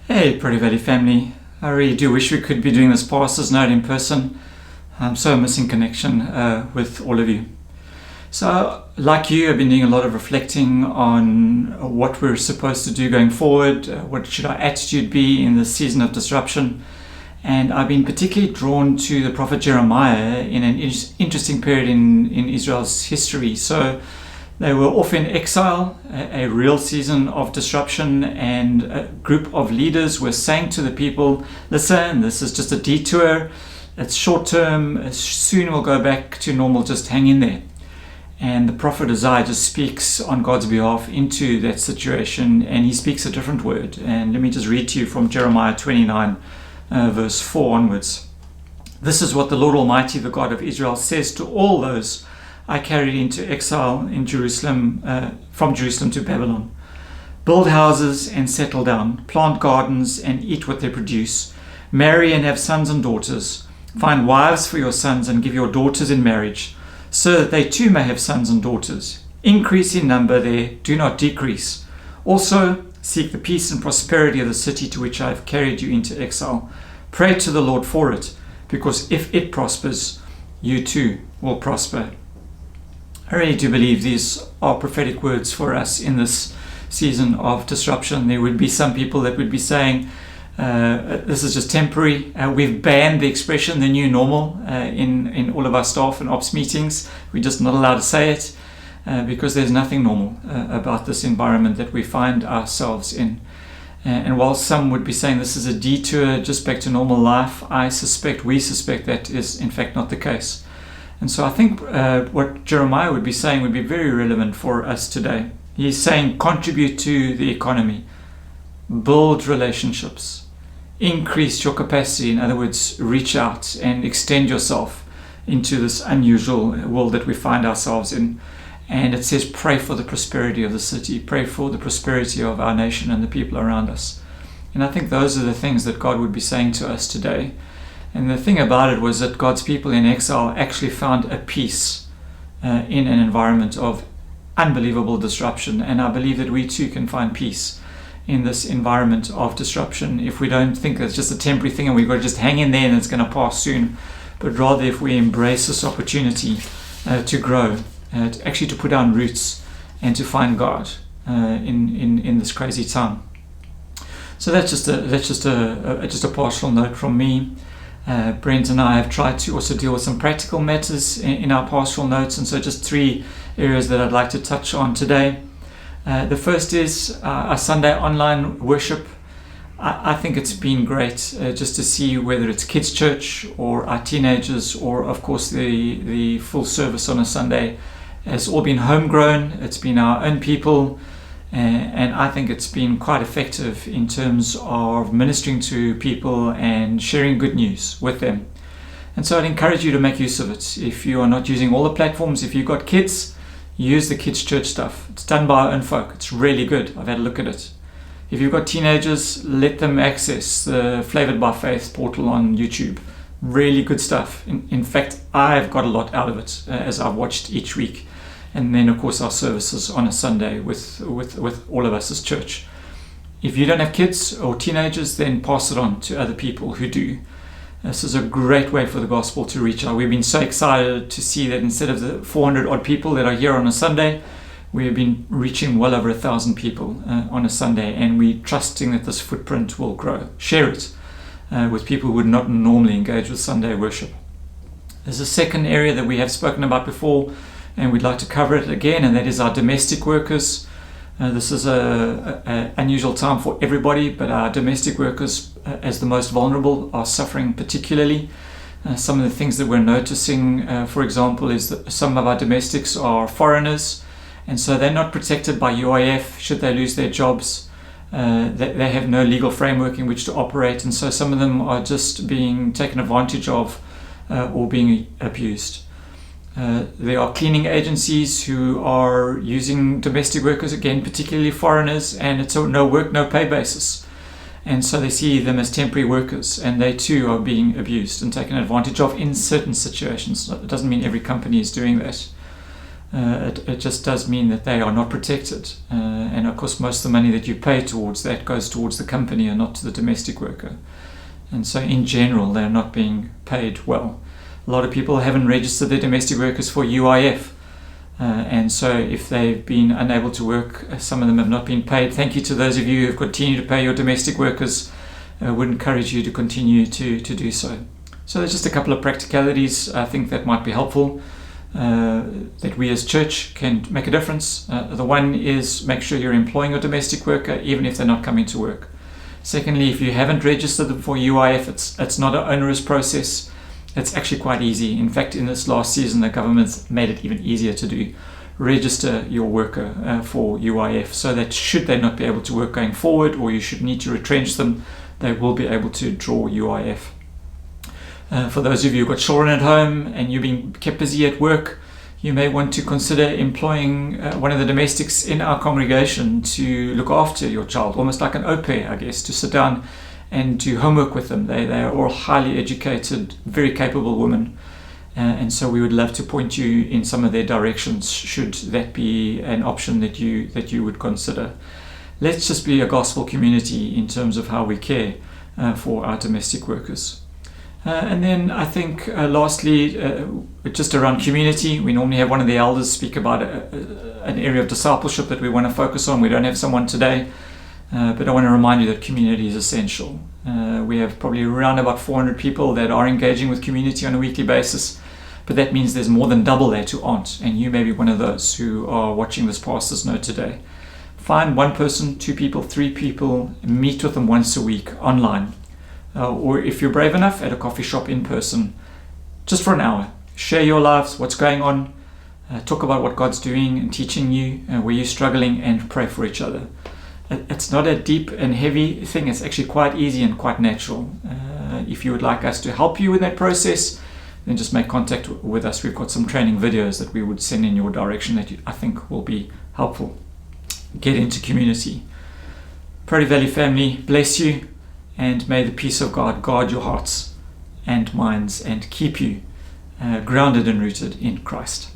Hey, Protea Valley family. I really do wish we could be doing this pastor's note in person. I'm so missing connection with all of you. So, like you, I've been doing a lot of reflecting on what we're supposed to do going forward. What should our attitude be in this season of disruption? And I've been particularly drawn to the prophet Jeremiah in an interesting period in Israel's history. So, they were off in exile, a real season of disruption, and a group of leaders were saying to the people, listen, this is just a detour, it's short term, soon we'll go back to normal, just hang in there. And the prophet Isaiah just speaks on God's behalf into that situation, and he speaks a different word. And let me just read to you from Jeremiah 29, verse 4 onwards. This is what the Lord Almighty, the God of Israel, says to all those I carried into exile in Jerusalem, from Jerusalem to Babylon. Build houses and settle down, plant gardens and eat what they produce, marry and have sons and daughters, find wives for your sons and give your daughters in marriage, so that they too may have sons and daughters. Increase in number there, do not decrease. Also seek the peace and prosperity of the city to which I have carried you into exile. Pray to the Lord for it, because if it prospers, you too will prosper. I really do believe these are prophetic words for us in this season of disruption. There would be some people that would be saying, this is just temporary. We've banned the expression the new normal in all of our staff and ops meetings. We're just not allowed to say it because there's nothing normal about this environment that we find ourselves in. And while some would be saying this is a detour just back to normal life, we suspect that is in fact not the case. And so I think what Jeremiah would be saying would be very relevant for us today. He's saying contribute to the economy, build relationships, increase your capacity. In other words, reach out and extend yourself into this unusual world that we find ourselves in. And it says pray for the prosperity of the city, pray for the prosperity of our nation and the people around us. And I think those are the things that God would be saying to us today. And the thing about it was that God's people in exile actually found a peace in an environment of unbelievable disruption. And I believe that we too can find peace in this environment of disruption if we don't think it's just a temporary thing and we've got to just hang in there and it's going to pass soon. But rather if we embrace this opportunity to grow, actually to put down roots and to find God in this crazy time. So that's just a partial note from me. Brent and I have tried to also deal with some practical matters in our pastoral notes, and so just 3 areas that I'd like to touch on today. The first is our Sunday online worship. I think it's been great just to see whether it's kids' church or our teenagers or of course the full service on a Sunday has all been homegrown. It's been our own people. And I think it's been quite effective in terms of ministering to people and sharing good news with them. And so I'd encourage you to make use of it. If you are not using all the platforms, if you've got kids, use the kids' church stuff. It's done by our own folk. It's really good. I've had a look at it. If you've got teenagers, let them access the Flavored by Faith portal on YouTube. Really good stuff. In fact, I've got a lot out of it as I've watched each week. And then, of course, our services on a Sunday with all of us as church. If you don't have kids or teenagers, then pass it on to other people who do. This is a great way for the gospel to reach out. We've been so excited to see that instead of the 400 odd people that are here on a Sunday, we have been reaching well over 1,000 people on a Sunday, and we're trusting that this footprint will grow. Share it with people who would not normally engage with Sunday worship. There's a second area that we have spoken about before, and we'd like to cover it again, and that is our domestic workers. This is an unusual time for everybody, but our domestic workers, as the most vulnerable, are suffering particularly. Some of the things that we're noticing, for example, is that some of our domestics are foreigners, and so they're not protected by UIF should they lose their jobs. They have no legal framework in which to operate, and so some of them are just being taken advantage of or being abused. There are cleaning agencies who are using domestic workers, again, particularly foreigners, and it's a no work, no pay basis. And so they see them as temporary workers, and they too are being abused and taken advantage of in certain situations. It doesn't mean every company is doing that. it just does mean that they are not protected. And of course, most of the money that you pay towards that goes towards the company and not to the domestic worker. And so in general, they're not being paid well. A lot of people haven't registered their domestic workers for UIF. And so if they've been unable to work, some of them have not been paid. Thank you to those of you who have continued to pay your domestic workers. I would encourage you to continue to do so. So there's just a couple of practicalities I think that might be helpful, that we as church can make a difference. The one is make sure you're employing a domestic worker even if they're not coming to work. Secondly, if you haven't registered them for UIF, it's not an onerous process. It's actually quite easy. In fact, in this last season, the government's made it even easier to do. Register your worker for UIF, so that should they not be able to work going forward, or you should need to retrench them, they will be able to draw UIF. For those of you who've got children at home and you're being kept busy at work, you may want to consider employing one of the domestics in our congregation to look after your child, almost like an au pair, I guess, to sit down and do homework with them. They are all highly educated, very capable women. And so we would love to point you in some of their directions, should that be an option that you would consider. Let's just be a gospel community in terms of how we care for our domestic workers. And then I think lastly, just around community, we normally have one of the elders speak about an area of discipleship that we want to focus on. We don't have someone today, but I want to remind you that community is essential. We have probably around about 400 people that are engaging with community on a weekly basis, but that means there's more than double that who aren't, and you may be one of those who are watching this pastor's note today. Find one person, 2 people, 3 people, meet with them once a week online. Or if you're brave enough, at a coffee shop in person, just for an hour. Share your lives, what's going on, talk about what God's doing and teaching you, where you're struggling, and pray for each other. It's not a deep and heavy thing, it's actually quite easy and quite natural. If you would like us to help you with that process, then just make contact with us. We've got some training videos that we would send in your direction that I think will be helpful. Get into community. Protea Valley family, bless you. And may the peace of God guard your hearts and minds and keep you grounded and rooted in Christ.